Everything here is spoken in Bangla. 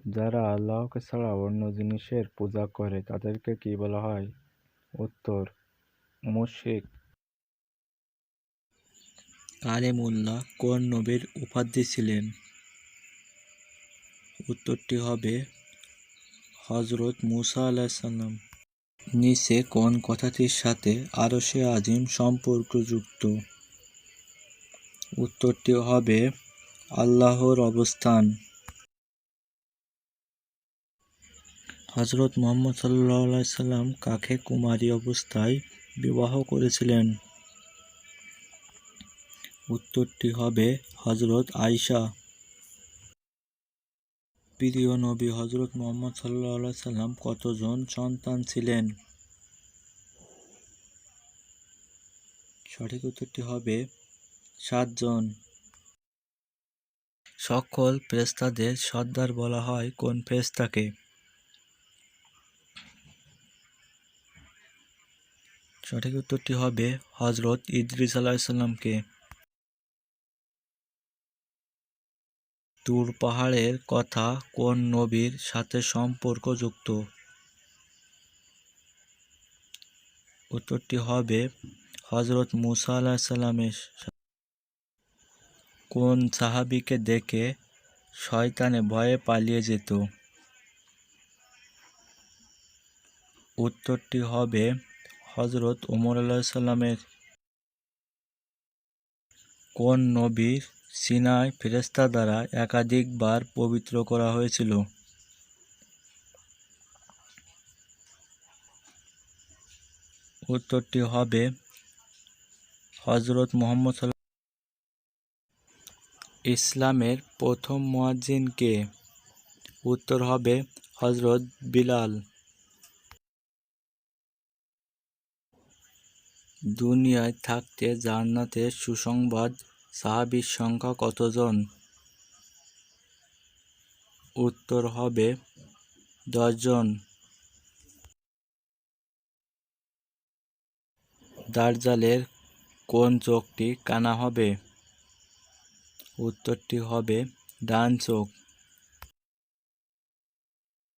যারা আল্লাহকে ছাড়া অন্য জিনিসের পূজা করে তাদেরকে কি বলা হয়? উত্তর: মুশরিক। কালিমুল্লাহ কোন নবীর উপাধি ছিলেন? উত্তরটি হবে হযরত মুসা আলাইহিসসালাম। নিচে কোন কথাটির সাথে আরশে আজিম সম্পর্কযুক্ত? উত্তরটি হবে আল্লাহর অবস্থান। হযরত মুহাম্মদ সাল্লাল্লাহু আলাইহি সাল্লাম কাকে কুমারী অবস্থায় বিবাহ করেছিলেন? উত্তরটি হবে হযরত আয়েশা। প্রিয় নবী হযরত মুহাম্মদ সাল্লাল্লাহু আলাইহি সাল্লাম কতজন সন্তান ছিলেন? সঠিক উত্তরটি হবে 7 জন। সকল ফেরেশতাদের সর্দার বলা হয় কোন ফেরেশতাকে? সঠিক উত্তরটি হবে হযরত ইদ্রিস আলাইহিস সালামকে। তুর পাহাড়ের কথা কোন নবীর সাথে সম্পর্কযুক্ত? উত্তরটি হবে হযরত মুসা আলাইহিস সালামের। কোন সাহাবীকে দেখে শয়তানে ভয়ে পালিয়ে যেত? উত্তরটি হবে হযরত ওমর আলাইহিস সালামের। কোন নবীর সিনাই ফেরেশতা দ্বারা একাধিকবার পবিত্র করা হয়েছিল? উত্তরটি হবে হযরত মুহাম্মদ ইসলামের প্রথম মুয়াজ্জিন কে? উত্তর হবে হযরত বিলাল। দুনিয়ায় থাকতে জান্নাতের সুসংবাদ সাহাবীর সংখ্যা কতজন? উত্তর হবে 10 জন। দাজ্জালের কোন চোখটি কানা হবে? উত্তরটি হবে ডান চোখ।